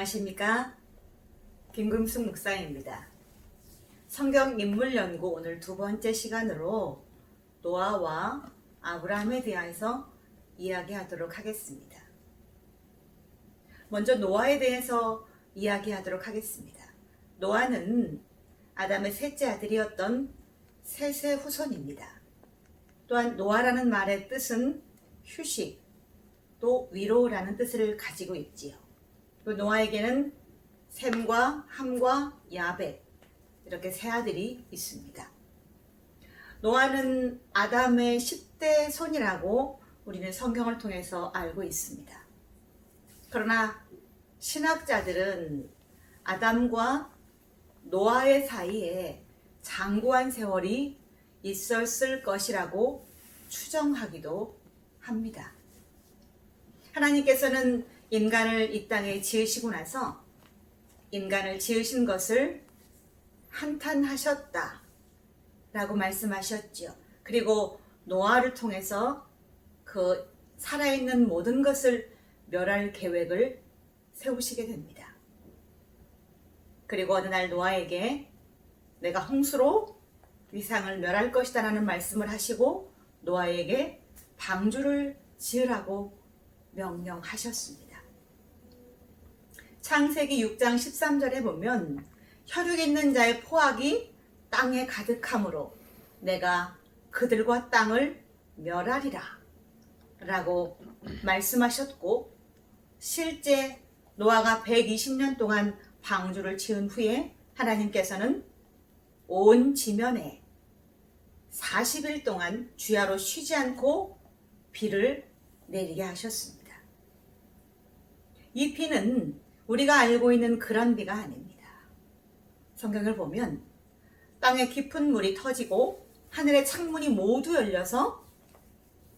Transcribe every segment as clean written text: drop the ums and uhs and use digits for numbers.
안녕하십니까? 김금숙 목사입니다. 성경 인물 연구 오늘 두 번째 시간으로 노아와 아브라함에 대해서 이야기하도록 하겠습니다. 먼저 노아에 대해서 이야기하도록 하겠습니다. 노아는 아담의 셋째 아들이었던 셋의 후손입니다. 또한 노아라는 말의 뜻은 휴식, 또 위로라는 뜻을 가지고 있지요. 또 노아에게는 셈과 함과 야벳 이렇게 세 아들이 있습니다. 노아는 아담의 10대 손이라고 우리는 성경을 통해서 알고 있습니다. 그러나 신학자들은 아담과 노아의 사이에 장구한 세월이 있었을 것이라고 추정하기도 합니다. 하나님께서는 인간을 이 땅에 지으시고 나서 인간을 지으신 것을 한탄하셨다 라고 말씀하셨죠. 그리고 노아를 통해서 그 살아있는 모든 것을 멸할 계획을 세우시게 됩니다. 그리고 어느 날 노아에게 내가 홍수로 위상을 멸할 것이다 라는 말씀을 하시고 노아에게 방주를 지으라고 명령하셨습니다. 창세기 6장 13절에 보면 혈육 있는 자의 포악이 땅에 가득함으로 내가 그들과 땅을 멸하리라 라고 말씀하셨고, 실제 노아가 120년 동안 방주를 지은 후에 하나님께서는 온 지면에 40일 동안 주야로 쉬지 않고 비를 내리게 하셨습니다. 이 비는 우리가 알고 있는 그런 비가 아닙니다. 성경을 보면 땅에 깊은 물이 터지고 하늘의 창문이 모두 열려서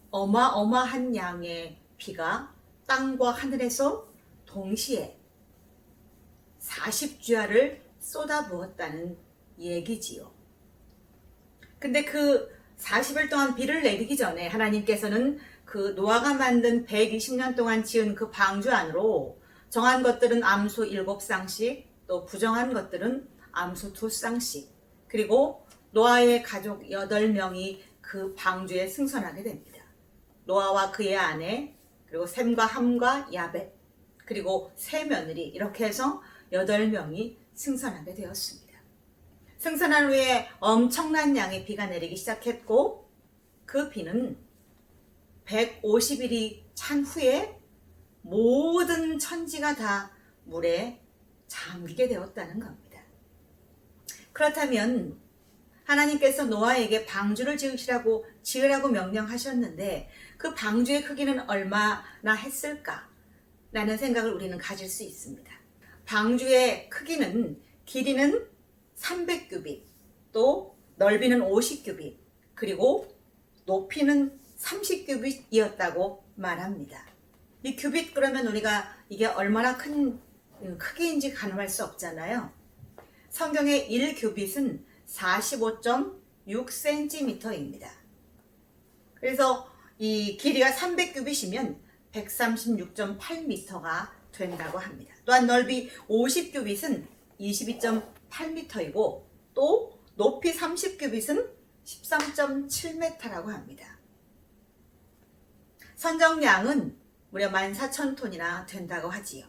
어마어마한 양의 비가 땅과 하늘에서 동시에 40주야를 쏟아부었다는 얘기지요. 근데 그 40일 동안 비를 내리기 전에 하나님께서는 그 노아가 만든 120년 동안 지은 그 방주 안으로 정한 것들은 암소 7쌍씩, 또 부정한 것들은 암소 2쌍씩, 그리고 노아의 가족 8명이 그 방주에 승선하게 됩니다. 노아와 그의 아내, 그리고 셈과 함과 야벳, 그리고 세 며느리, 이렇게 해서 8명이 승선하게 되었습니다. 승선한 후에 엄청난 양의 비가 내리기 시작했고, 그 비는 150일이 찬 후에 모든 천지가 다 물에 잠기게 되었다는 겁니다. 그렇다면 하나님께서 노아에게 방주를 지으라고 명령하셨는데 그 방주의 크기는 얼마나 했을까? 라는 생각을 우리는 가질 수 있습니다. 방주의 크기는 길이는 300규빗, 또 넓이는 50규빗, 그리고 높이는 30규빗이었다고 말합니다. 이 규빗 그러면 우리가 이게 얼마나 큰 크기인지 가늠할 수 없잖아요. 성경의 1규빗은 45.6cm입니다. 그래서 이 길이가 300규빗이면 136.8m가 된다고 합니다. 또한 넓이 50규빗은 22.8m이고 또 높이 30규빗은 13.7m라고 합니다. 선정량은 무려 14,000톤이나 된다고 하지요.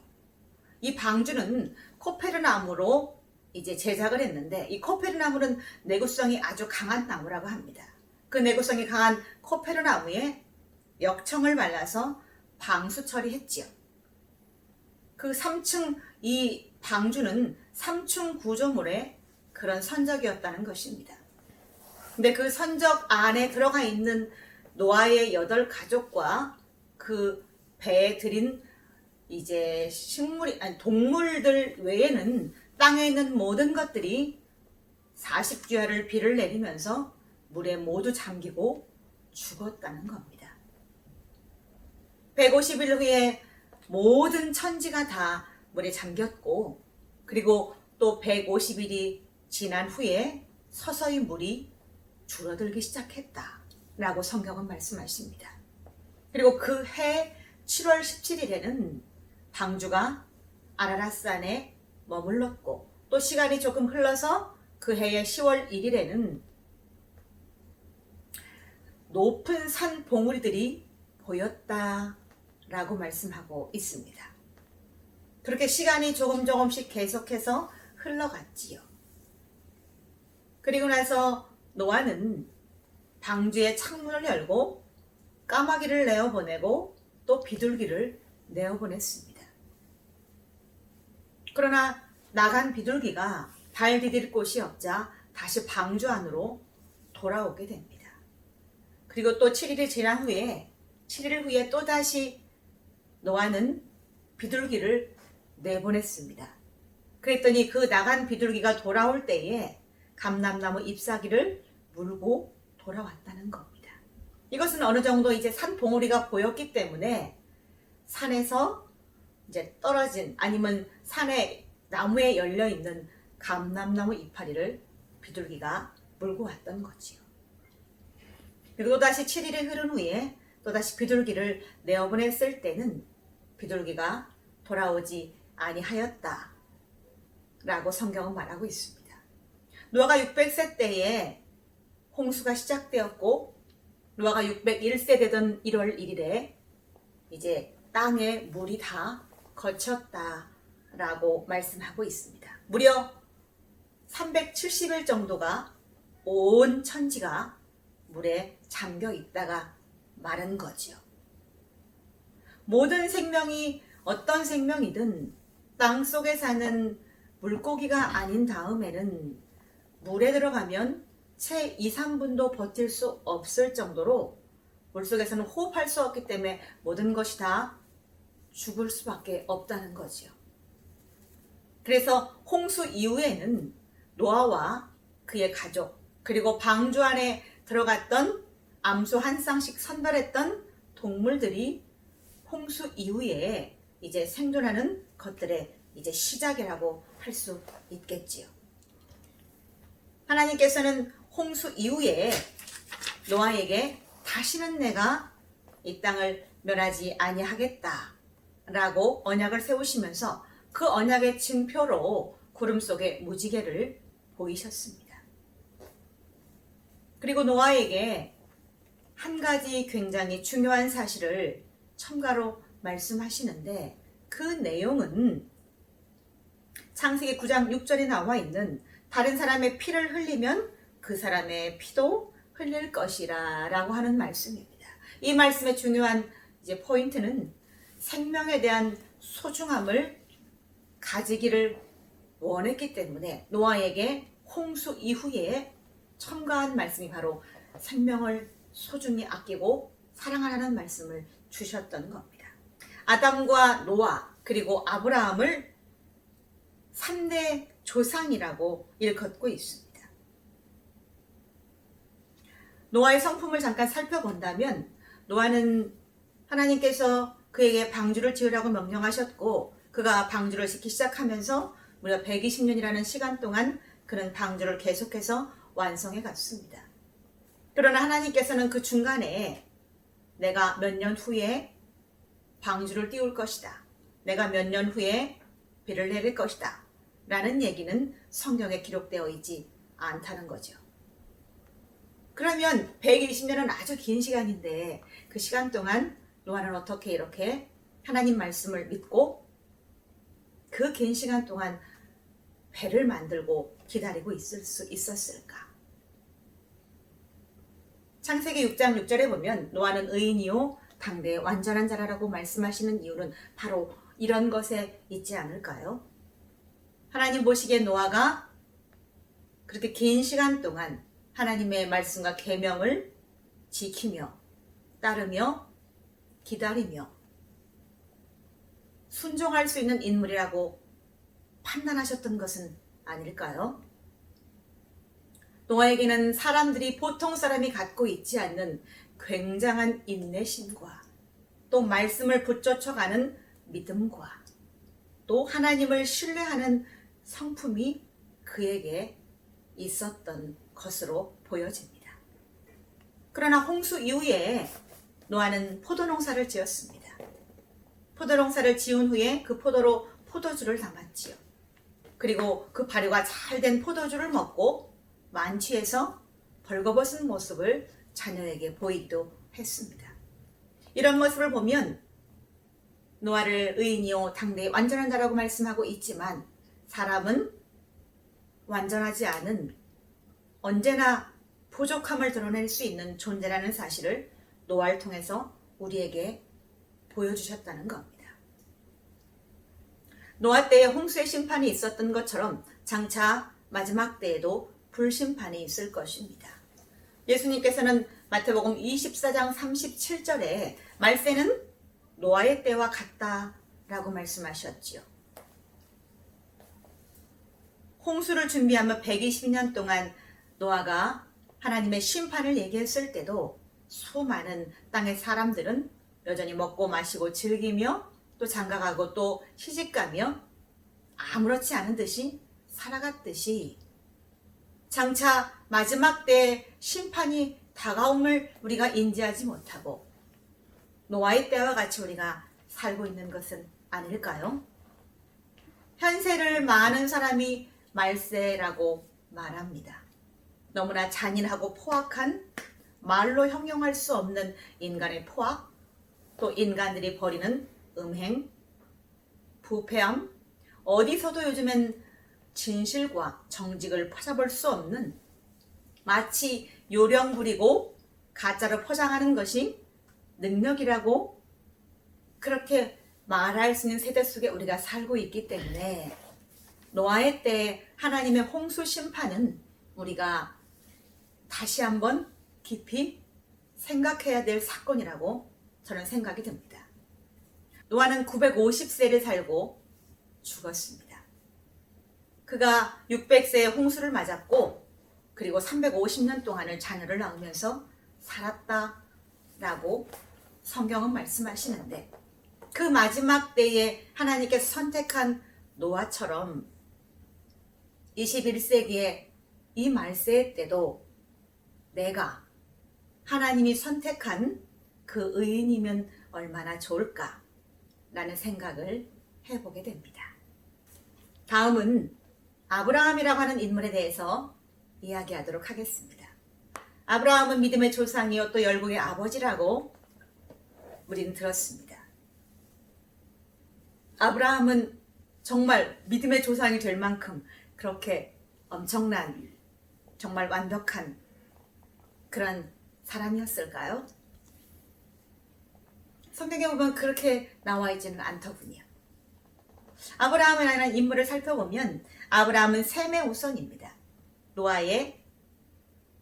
이 방주는 코페르나무로 이제 제작을 했는데 이 코페르나무는 내구성이 아주 강한 나무라고 합니다. 그 내구성이 강한 코페르나무에 역청을 발라서 방수 처리했지요. 그 3층 이 방주는 3층 구조물의 그런 선적이었다는 것입니다. 근데 그 선적 안에 들어가 있는 노아의 8가족과 그 배에 들인 이제 동물들 외에는 땅에 있는 모든 것들이 40주야를 비를 내리면서 물에 모두 잠기고 죽었다는 겁니다. 150일 후에 모든 천지가 다 물에 잠겼고, 그리고 또 150일이 지난 후에 서서히 물이 줄어들기 시작했다라고 성경은 말씀하십니다. 그리고 그 해 7월 17일에는 방주가 아라랏산에 머물렀고, 또 시간이 조금 흘러서 그 해의 10월 1일에는 높은 산 봉우리들이 보였다라고 말씀하고 있습니다. 그렇게 시간이 조금씩 계속해서 흘러갔지요. 그리고 나서 노아는 방주의 창문을 열고 까마귀를 내어보내고 또 비둘기를 내어보냈습니다. 그러나 나간 비둘기가 발 디딜 곳이 없자 다시 방주 안으로 돌아오게 됩니다. 그리고 또 7일이 지난 후에 7일 후에 또다시 노아는 비둘기를 내보냈습니다. 그랬더니 그 나간 비둘기가 돌아올 때에 감람나무 잎사귀를 물고 돌아왔다는 겁니다. 이것은 어느 정도 이제 산 봉우리가 보였기 때문에 산에서 이제 떨어진, 아니면 산에 나무에 열려 있는 감람나무 이파리를 비둘기가 물고 왔던 거지요. 그리고 또다시 7일이 흐른 후에 또다시 비둘기를 내어보냈을 때는 비둘기가 돌아오지 아니하였다 라고 성경은 말하고 있습니다. 노아가 600세 때에 홍수가 시작되었고, 노아가 601세 되던 1월 1일에 이제 땅에 물이 다 거쳤다라고 말씀하고 있습니다. 무려 370일 정도가 온 천지가 물에 잠겨 있다가 마른 거죠. 모든 생명이 어떤 생명이든 땅 속에 사는 물고기가 아닌 다음에는 물에 들어가면 채 2, 3분도 버틸 수 없을 정도로 물속에서는 호흡할 수 없기 때문에 모든 것이 다 죽을 수밖에 없다는 거지요. 그래서 홍수 이후에는 노아와 그의 가족, 그리고 방주 안에 들어갔던 암소 한 쌍씩 선별했던 동물들이 홍수 이후에 이제 생존하는 것들의 이제 시작이라고 할 수 있겠지요. 하나님께서는 홍수 이후에 노아에게 다시는 내가 이 땅을 멸하지 아니하겠다 라고 언약을 세우시면서 그 언약의 증표로 구름 속에 무지개를 보이셨습니다. 그리고 노아에게 한 가지 굉장히 중요한 사실을 첨가로 말씀하시는데, 그 내용은 창세기 9장 6절에 나와 있는 다른 사람의 피를 흘리면 그 사람의 피도 흘릴 것이라 라고 하는 말씀입니다. 이 말씀의 중요한 이제 포인트는 생명에 대한 소중함을 가지기를 원했기 때문에 노아에게 홍수 이후에 첨가한 말씀이 바로 생명을 소중히 아끼고 사랑하라는 말씀을 주셨던 겁니다. 아담과 노아 그리고 아브라함을 3대 조상이라고 일컫고 있습니다. 노아의 성품을 잠깐 살펴본다면, 노아는 하나님께서 그에게 방주를 지으라고 명령하셨고, 그가 방주를 짓기 시작하면서 무려 120년이라는 시간 동안 그는 방주를 계속해서 완성해 갔습니다. 그러나 하나님께서는 그 중간에 내가 몇 년 후에 방주를 띄울 것이다, 내가 몇 년 후에 비를 내릴 것이다 라는 얘기는 성경에 기록되어 있지 않다는 거죠. 그러면 120년은 아주 긴 시간인데 그 시간 동안 노아는 어떻게 이렇게 하나님 말씀을 믿고 그 긴 시간 동안 배를 만들고 기다리고 있을 수 있었을까? 창세기 6장 6절에 보면 노아는 의인이요 당대의 완전한 자라라고 말씀하시는 이유는 바로 이런 것에 있지 않을까요? 하나님 보시기에 노아가 그렇게 긴 시간 동안 하나님의 말씀과 계명을 지키며 따르며 기다리며 순종할 수 있는 인물이라고 판단하셨던 것은 아닐까요? 노아에게는 사람들이 보통 사람이 갖고 있지 않는 굉장한 인내심과 또 말씀을 붙여쳐가는 믿음과 또 하나님을 신뢰하는 성품이 그에게 있었던 것으로 보여집니다. 그러나 홍수 이후에 노아는 포도농사를 지었습니다. 포도농사를 지은 후에 그 포도로 포도주를 담았지요. 그리고 그 발효가 잘 된 포도주를 먹고 만취해서 벌거벗은 모습을 자녀에게 보이기도 했습니다. 이런 모습을 보면 노아를 의인이요 당대에 완전한 자라고 말씀하고 있지만 사람은 완전하지 않은 언제나 부족함을 드러낼 수 있는 존재라는 사실을 노아를 통해서 우리에게 보여주셨다는 겁니다. 노아 때에 홍수의 심판이 있었던 것처럼 장차 마지막 때에도 불심판이 있을 것입니다. 예수님께서는 마태복음 24장 37절에 말세는 노아의 때와 같다라고 말씀하셨지요. 홍수를 준비하며 120년 동안 노아가 하나님의 심판을 얘기했을 때도 수많은 땅의 사람들은 여전히 먹고 마시고 즐기며 또 장가가고 또 시집가며 아무렇지 않은 듯이 살아갔듯이 장차 마지막 때 심판이 다가옴을 우리가 인지하지 못하고 노아의 때와 같이 우리가 살고 있는 것은 아닐까요? 현세를 많은 사람이 말세라고 말합니다. 너무나 잔인하고 포악한 말로 형용할 수 없는 인간의 포악, 또 인간들이 벌이는 음행, 부패함, 어디서도 요즘엔 진실과 정직을 찾아볼 수 없는 마치 요령 부리고 가짜로 포장하는 것이 능력이라고 그렇게 말할 수 있는 세대 속에 우리가 살고 있기 때문에 노아의 때 하나님의 홍수 심판은 우리가 다시 한번 깊이 생각해야 될 사건이라고 저는 생각이 듭니다. 노아는 950세를 살고 죽었습니다. 그가 600세에 홍수를 맞았고 그리고 350년 동안을 자녀를 낳으면서 살았다라고 성경은 말씀하시는데 그 마지막 때에 하나님께서 선택한 노아처럼 21세기의 이 말세의 때도 내가 하나님이 선택한 그 의인이면 얼마나 좋을까 라는 생각을 해보게 됩니다. 다음은 아브라함이라고 하는 인물에 대해서 이야기하도록 하겠습니다. 아브라함은 믿음의 조상이요 또 열국의 아버지라고 우리는 들었습니다. 아브라함은 정말 믿음의 조상이 될 만큼 그렇게 엄청난 정말 완벽한 그런 사람이었을까요? 성경에 보면 그렇게 나와 있지는 않더군요. 아브라함이라는 인물을 살펴보면 아브라함은 셈의 후손입니다. 노아의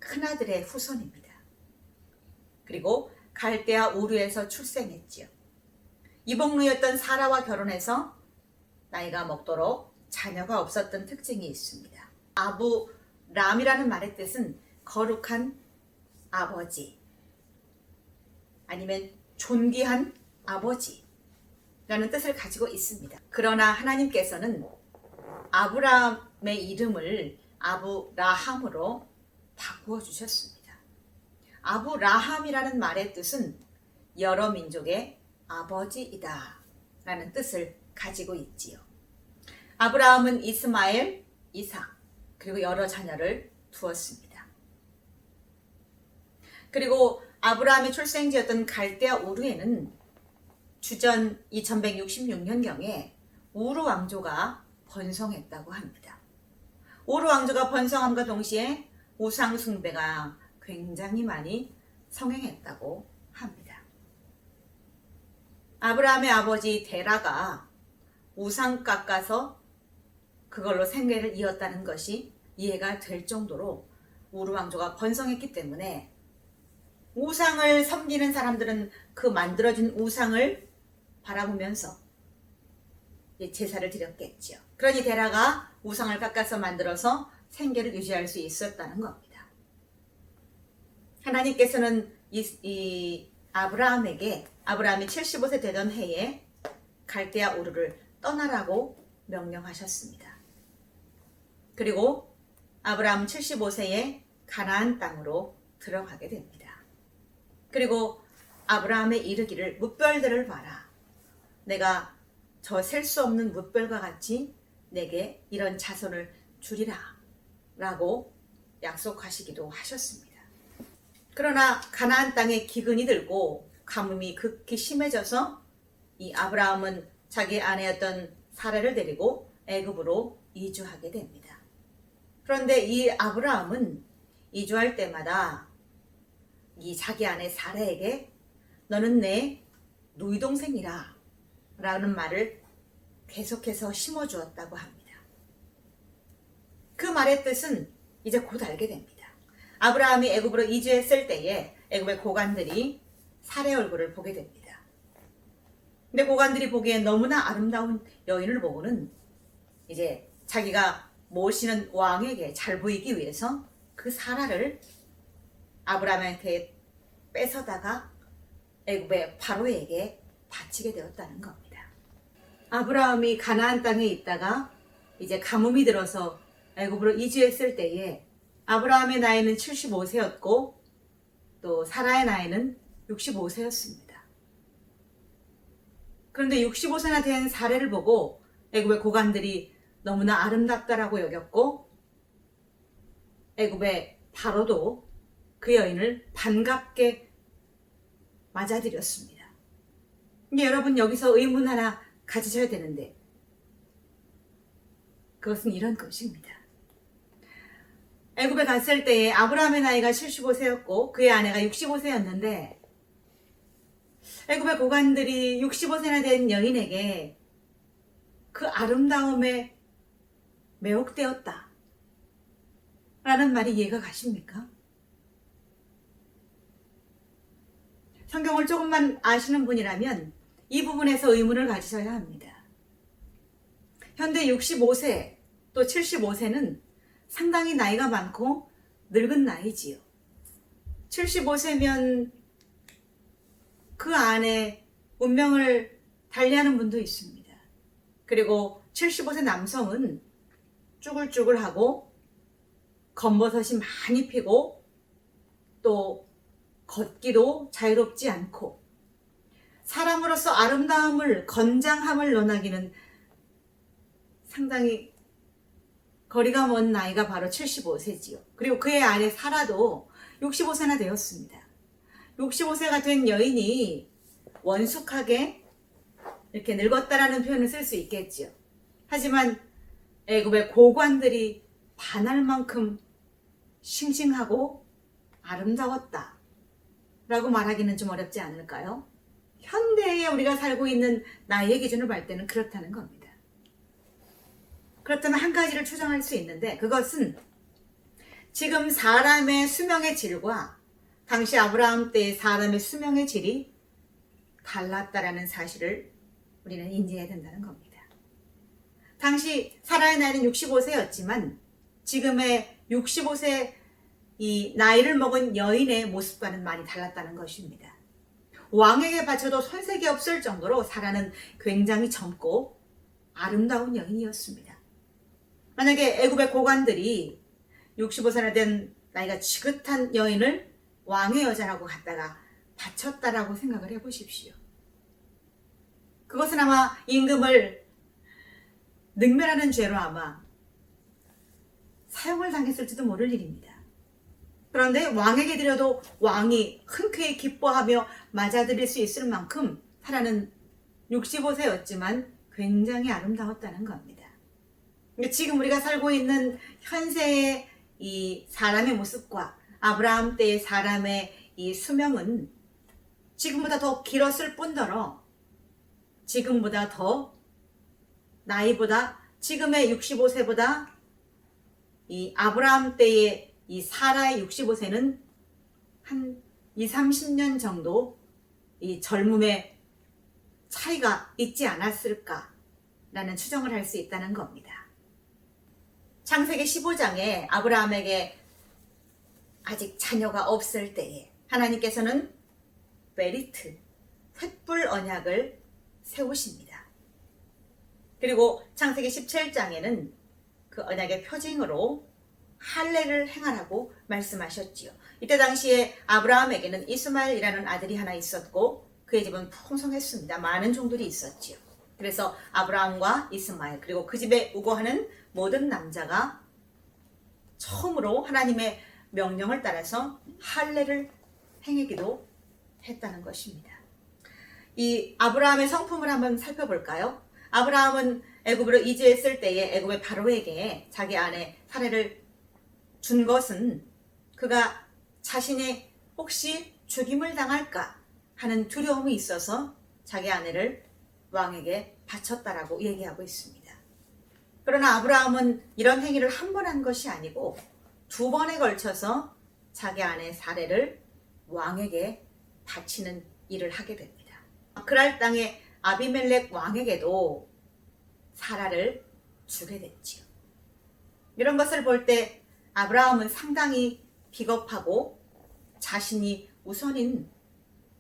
큰아들의 후손입니다. 그리고 갈대아 우르에서 출생했지요. 이복루였던 사라와 결혼해서 나이가 먹도록 자녀가 없었던 특징이 있습니다. 아브람이라는 말의 뜻은 거룩한 아버지 아니면 존귀한 아버지라는 뜻을 가지고 있습니다. 그러나 하나님께서는 아브람의 이름을 아브라함으로 바꾸어 주셨습니다. 아브라함이라는 말의 뜻은 여러 민족의 아버지이다 라는 뜻을 가지고 있지요. 아브라함은 이스마엘, 이삭 그리고 여러 자녀를 두었습니다. 그리고 아브라함의 출생지였던 갈대아 우르에는 주전 2166년경에 우르 왕조가 번성했다고 합니다. 우르 왕조가 번성함과 동시에 우상 숭배가 굉장히 많이 성행했다고 합니다. 아브라함의 아버지 데라가 우상 깎아서 그걸로 생계를 이었다는 것이 이해가 될 정도로 우르 왕조가 번성했기 때문에 우상을 섬기는 사람들은 그 만들어진 우상을 바라보면서 제사를 드렸겠죠. 그러니 데라가 우상을 깎아서 만들어서 생계를 유지할 수 있었다는 겁니다. 하나님께서는 이 아브라함에게 아브라함이 75세 되던 해에 갈대아 우르를 떠나라고 명령하셨습니다. 그리고 아브라함은 75세에 가나안 땅으로 들어가게 됩니다. 그리고 아브라함의 이르기를 무별들을 봐라. 내가 저 셀 수 없는 무별과 같이 내게 이런 자손을 주리라 라고 약속하시기도 하셨습니다. 그러나 가나안 땅에 기근이 들고 가뭄이 극히 심해져서 이 아브라함은 자기 아내였던 사라를 데리고 애굽으로 이주하게 됩니다. 그런데 이 아브라함은 이주할 때마다 이 자기 아내 사라에게 너는 내 누이 동생이라 라는 말을 계속해서 심어주었다고 합니다. 그 말의 뜻은 이제 곧 알게 됩니다. 아브라함이 애굽으로 이주했을 때에 애굽의 고관들이 사라의 얼굴을 보게 됩니다. 근데 고관들이 보기엔 너무나 아름다운 여인을 보고는 이제 자기가 모시는 왕에게 잘 보이기 위해서 그 사라를 아브라함한테 뺏어다가 애굽의 바로에게 바치게 되었다는 겁니다. 아브라함이 가나안 땅에 있다가 이제 가뭄이 들어서 애굽으로 이주했을 때에 아브라함의 나이는 75세였고 또 사라의 나이는 65세였습니다. 그런데 65세나 된 사라를 보고 애굽의 고관들이 너무나 아름답다라고 여겼고 애굽의 바로도 그 여인을 반갑게 맞아들였습니다. 근데 여러분 여기서 의문 하나 가지셔야 되는데 그것은 이런 것입니다. 애굽에 갔을 때에 아브라함의 나이가 75세였고 그의 아내가 65세였는데 애굽의 고관들이 65세나 된 여인에게 그 아름다움에 매혹되었다 라는 말이 이해가 가십니까? 성경을 조금만 아시는 분이라면 이 부분에서 의문을 가지셔야 합니다. 현대 65세 또 75세는 상당히 나이가 많고 늙은 나이지요. 75세면 그 안에 운명을 달리하는 분도 있습니다. 그리고 75세 남성은 쭈글쭈글하고 검버섯이 많이 피고 또 걷기도 자유롭지 않고 사람으로서 아름다움을 건장함을 논하기는 상당히 거리가 먼 나이가 바로 75세지요. 그리고 그의 아내 사라도 65세나 되었습니다. 65세가 된 여인이 원숙하게 이렇게 늙었다라는 표현을 쓸 수 있겠지요. 하지만 애굽의 고관들이 반할 만큼 싱싱하고 아름다웠다 라고 말하기는 좀 어렵지 않을까요? 현대에 우리가 살고 있는 나이의 기준을 볼 때는 그렇다는 겁니다. 그렇다면 한 가지를 추정할 수 있는데 그것은 지금 사람의 수명의 질과 당시 아브라함 때의 사람의 수명의 질이 달랐다라는 사실을 우리는 인지해야 된다는 겁니다. 당시 사라의 나이는 65세였지만 지금의 65세 이 나이를 먹은 여인의 모습과는 많이 달랐다는 것입니다. 왕에게 바쳐도 손색이 없을 정도로 사라는 굉장히 젊고 아름다운 여인이었습니다. 만약에 애굽의 고관들이 65세나 된 나이가 지긋한 여인을 왕의 여자라고 갖다가 바쳤다라고 생각을 해보십시오. 그것은 아마 임금을 능멸하는 죄로 아마 사형을 당했을지도 모를 일입니다. 그런데 왕에게 드려도 왕이 흔쾌히 기뻐하며 맞아들일 수 있을 만큼 사라는 65세였지만 굉장히 아름다웠다는 겁니다. 지금 우리가 살고 있는 현세의 이 사람의 모습과 아브라함 때의 사람의 이 수명은 지금보다 더 길었을 뿐더러 지금보다 더 나이보다 지금의 65세보다 이 아브라함 때의 이 사라의 65세는 한 20-30년 정도 이 젊음의 차이가 있지 않았을까라는 추정을 할 수 있다는 겁니다. 창세기 15장에 아브라함에게 아직 자녀가 없을 때에 하나님께서는 베리트, 횃불 언약을 세우십니다. 그리고 창세기 17장에는 그 언약의 표징으로 할례를 행하라고 말씀하셨지요. 이때 당시에 아브라함에게는 이스마엘이라는 아들이 하나 있었고 그의 집은 풍성했습니다. 많은 종들이 있었지요. 그래서 아브라함과 이스마엘 그리고 그 집에 우거하는 모든 남자가 처음으로 하나님의 명령을 따라서 할례를 행하기도 했다는 것입니다. 이 아브라함의 성품을 한번 살펴볼까요? 아브라함은 애굽으로 이주했을 때에 애굽의 바로에게 자기 아내 사례를 준 것은 그가 자신이 혹시 죽임을 당할까 하는 두려움이 있어서 자기 아내를 왕에게 바쳤다라고 얘기하고 있습니다. 그러나 아브라함은 이런 행위를 한 번 한 것이 아니고 2번에 걸쳐서 자기 아내 사례를 왕에게 바치는 일을 하게 됩니다. 그랄 땅의 아비멜렉 왕에게도 사라를 주게 됐지요. 이런 것을 볼 때 아브라함은 상당히 비겁하고 자신이 우선인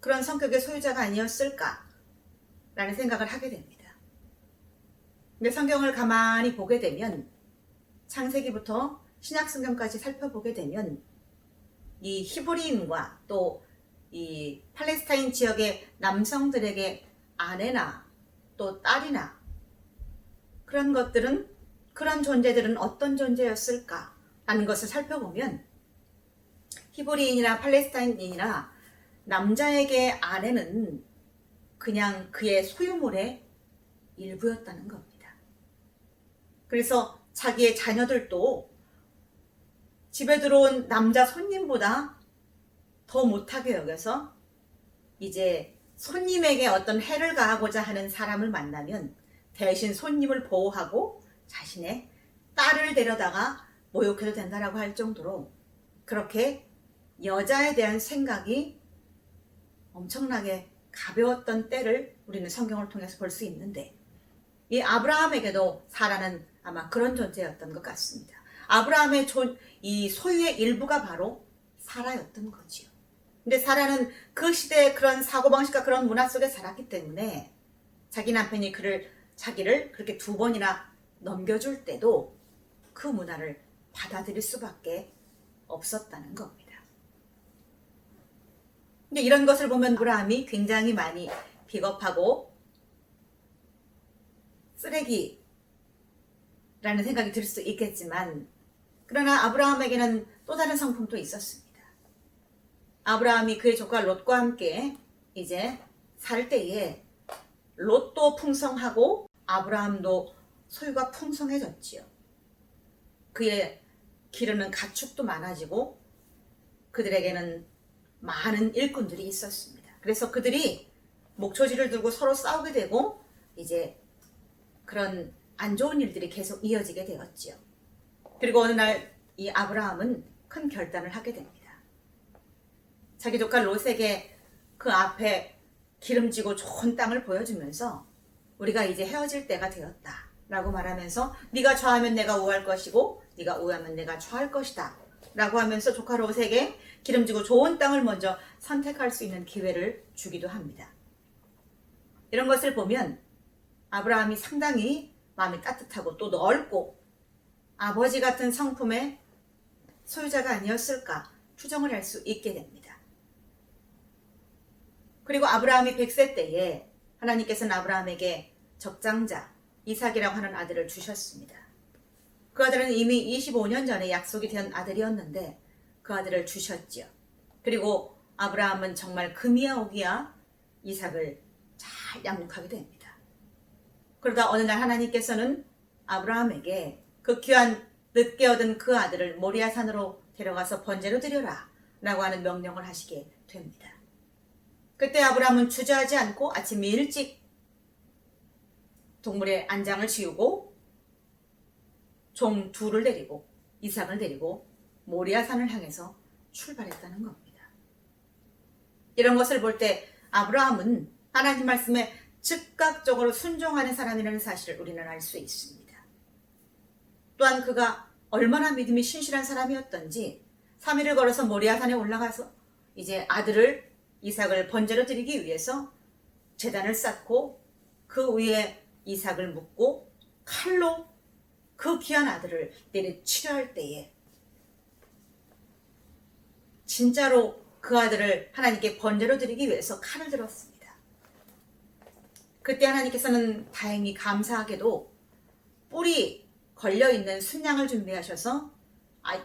그런 성격의 소유자가 아니었을까라는 생각을 하게 됩니다. 근데 성경을 가만히 보게 되면 창세기부터 신약성경까지 살펴보게 되면 이 히브리인과 또 이 팔레스타인 지역의 남성들에게 아내나 또 딸이나 그런 것들은 그런 존재들은 어떤 존재였을까 하는 것을 살펴보면 히브리인이나 팔레스타인인이나 남자에게 아내는 그냥 그의 소유물의 일부였다는 겁니다. 그래서 자기의 자녀들도 집에 들어온 남자 손님보다 더 못하게 여겨서 이제 손님에게 어떤 해를 가하고자 하는 사람을 만나면 대신 손님을 보호하고 자신의 딸을 데려다가 모욕해도 된다라고 할 정도로 그렇게 여자에 대한 생각이 엄청나게 가벼웠던 때를 우리는 성경을 통해서 볼 수 있는데 이 아브라함에게도 사라는 아마 그런 존재였던 것 같습니다. 아브라함의 이 소유의 일부가 바로 사라였던 거지요. 근데 사라는 그 시대의 그런 사고방식과 그런 문화 속에 살았기 때문에 자기 남편이 자기를 그렇게 2번이나 넘겨줄 때도 그 문화를 받아들일 수밖에 없었다는 겁니다. 근데 이런 것을 보면 아브라함이 굉장히 많이 비겁하고 쓰레기라는 생각이 들 수 있겠지만 그러나 아브라함에게는 또 다른 성품도 있었습니다. 아브라함이 그의 조카 롯과 함께 이제 살 때에 롯도 풍성하고 아브라함도 소유가 풍성해졌지요. 그의 기르는 가축도 많아지고 그들에게는 많은 일꾼들이 있었습니다. 그래서 그들이 목초지를 들고 서로 싸우게 되고 이제 그런 안 좋은 일들이 계속 이어지게 되었지요. 그리고 어느 날 이 아브라함은 큰 결단을 하게 됩니다. 자기 조카 롯에게 그 앞에 기름지고 좋은 땅을 보여주면서 우리가 이제 헤어질 때가 되었다 라고 말하면서 네가 좌하면 내가 우할 것이고 네가 우하면 내가 좌할 것이다 라고 하면서 조카 롯에게 기름지고 좋은 땅을 먼저 선택할 수 있는 기회를 주기도 합니다. 이런 것을 보면 아브라함이 상당히 마음이 따뜻하고 또 넓고 아버지 같은 성품의 소유자가 아니었을까 추정을 할 수 있게 됩니다. 그리고 아브라함이 100세 때에 하나님께서는 아브라함에게 적장자 이삭이라고 하는 아들을 주셨습니다. 그 아들은 이미 25년 전에 약속이 된 아들이었는데 그 아들을 주셨지요. 그리고 아브라함은 정말 금이야 오기야 이삭을 잘 양육하게 됩니다. 그러다 어느 날 하나님께서는 아브라함에게 그 귀한 늦게 얻은 그 아들을 모리아산으로 데려가서 번제로 드려라 라고 하는 명령을 하시게 됩니다. 그때 아브라함은 주저하지 않고 아침 일찍 동물의 안장을 지우고 종 2를 데리고 이삭을 데리고 모리아산을 향해서 출발했다는 겁니다. 이런 것을 볼 때 아브라함은 하나님 말씀에 즉각적으로 순종하는 사람이라는 사실을 우리는 알 수 있습니다. 또한 그가 얼마나 믿음이 신실한 사람이었던지 3일을 걸어서 모리아산에 올라가서 이제 아들을 이삭을 번제로 드리기 위해서 제단을 쌓고 그 위에 이삭을 묻고 칼로 그 귀한 아들을 내리치려 때에 진짜로 그 아들을 하나님께 번제로 드리기 위해서 칼을 들었습니다. 그때 하나님께서는 다행히 감사하게도 뿔이 걸려있는 순양을 준비하셔서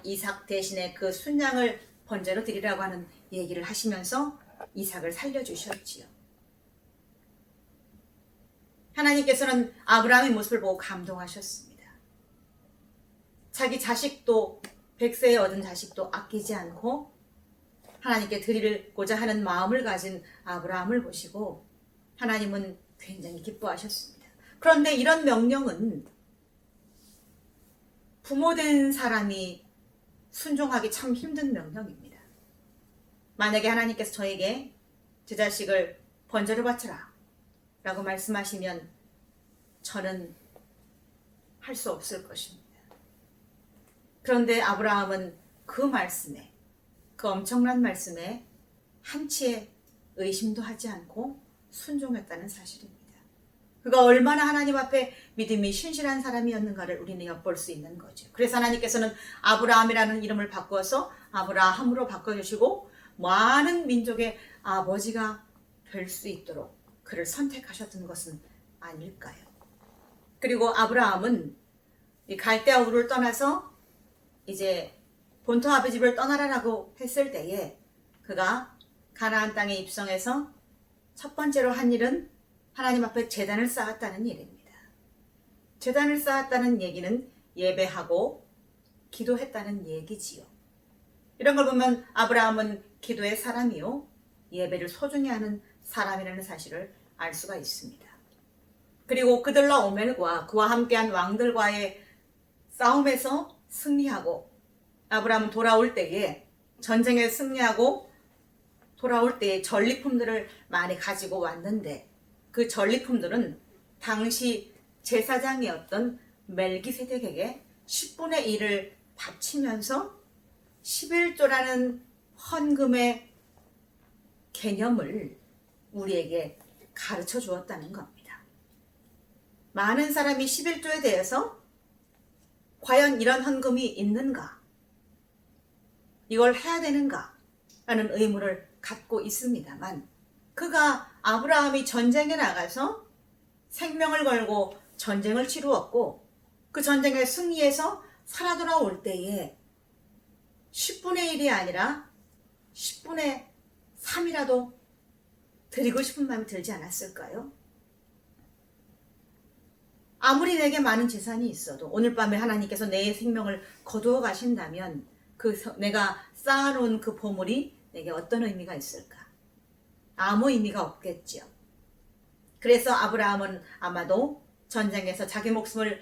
이삭 대신에 그 순양을 번제로 드리라고 하는 얘기를 하시면서 이삭을 살려주셨지요. 하나님께서는 아브라함의 모습을 보고 감동하셨습니다. 자기 자식도 100세에 얻은 자식도 아끼지 않고 하나님께 드리고자 하는 마음을 가진 아브라함을 보시고 하나님은 굉장히 기뻐하셨습니다. 그런데 이런 명령은 부모된 사람이 순종하기 참 힘든 명령입니다. 만약에 하나님께서 저에게 제 자식을 번제로 바쳐라 라고 말씀하시면 저는 할 수 없을 것입니다. 그런데 아브라함은 그 말씀에, 그 엄청난 말씀에 한치의 의심도 하지 않고 순종했다는 사실입니다. 그가 얼마나 하나님 앞에 믿음이 신실한 사람이었는가를 우리는 엿볼 수 있는 거죠. 그래서 하나님께서는 아브라함이라는 이름을 바꾸어서 아브라함으로 바꿔주시고 많은 민족의 아버지가 될 수 있도록 그를 선택하셨던 것은 아닐까요? 그리고 아브라함은 이 갈대아 우르를 떠나서 이제 본토 아비 집을 떠나라라고 했을 때에 그가 가나안 땅에 입성해서 첫 번째로 한 일은 하나님 앞에 제단을 쌓았다는 일입니다. 제단을 쌓았다는 얘기는 예배하고 기도했다는 얘기지요. 이런 걸 보면 아브라함은 기도의 사람이요 예배를 소중히 하는 사람이라는 사실을 알 수가 있습니다. 그리고 그들과 오멜과 그와 함께한 왕들과의 싸움에서 승리하고 아브라함은 돌아올 때에 전쟁에 승리하고 돌아올 때에 전리품들을 많이 가지고 왔는데 그 전리품들은 당시 제사장이었던 멜기세덱에게 10분의 1을 바치면서 11조라는 헌금의 개념을 우리에게 가르쳐 주었다는 겁니다. 많은 사람이 11조에 대해서 과연 이런 헌금이 있는가? 이걸 해야 되는가? 라는 의문을 갖고 있습니다만 그가 아브라함이 전쟁에 나가서 생명을 걸고 전쟁을 치루었고 그 전쟁에 승리해서 살아 돌아올 때에 10분의 1이 아니라 10분의 3이라도 드리고 싶은 마음이 들지 않았을까요? 아무리 내게 많은 재산이 있어도 오늘 밤에 하나님께서 내 생명을 거두어 가신다면 내가 쌓아놓은 그 보물이 내게 어떤 의미가 있을까? 아무 의미가 없겠지요. 그래서 아브라함은 아마도 전쟁에서 자기 목숨을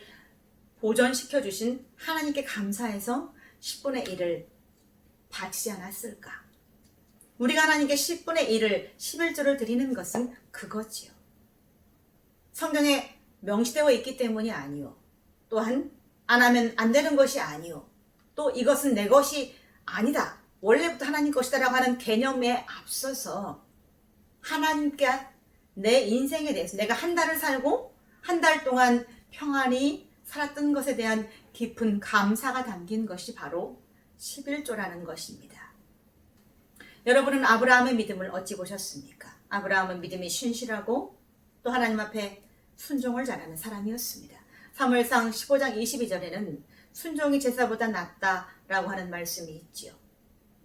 보존시켜 주신 하나님께 감사해서 10분의 1을 바치지 않았을까? 우리가 하나님께 10분의 1을 11조를 드리는 것은 그거지요. 성경에 명시되어 있기 때문이 아니요. 또한 안 하면 안 되는 것이 아니요. 또 이것은 내 것이 아니다. 원래부터 하나님 것이다라고 하는 개념에 앞서서 하나님께 내 인생에 대해서 내가 한 달을 살고 한 달 동안 평안히 살았던 것에 대한 깊은 감사가 담긴 것이 바로 11조라는 것입니다. 여러분은 아브라함의 믿음을 어찌 보셨습니까? 아브라함은 믿음이 신실하고 또 하나님 앞에 순종을 잘하는 사람이었습니다. 사무엘상 15장 22절에는 순종이 제사보다 낫다라고 하는 말씀이 있지요.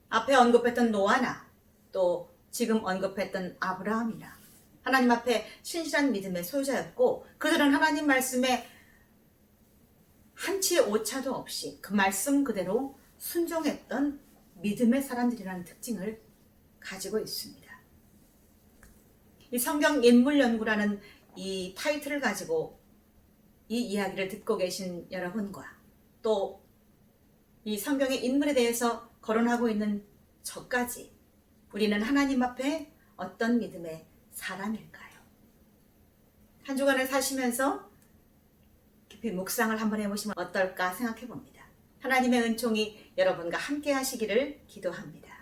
앞에 언급했던 노아나 또 지금 언급했던 아브라함이나 하나님 앞에 신실한 믿음의 소유자였고 그들은 하나님 말씀에 한치의 오차도 없이 그 말씀 그대로 순종했던 믿음의 사람들이라는 특징을 가지고 있습니다. 이 성경 인물 연구라는 이 타이틀을 가지고 이 이야기를 듣고 계신 여러분과 또 이 성경의 인물에 대해서 거론하고 있는 저까지 우리는 하나님 앞에 어떤 믿음의 사람일까요? 한 주간을 사시면서 깊이 묵상을 한번 해보시면 어떨까 생각해 봅니다. 하나님의 은총이 여러분과 함께 하시기를 기도합니다.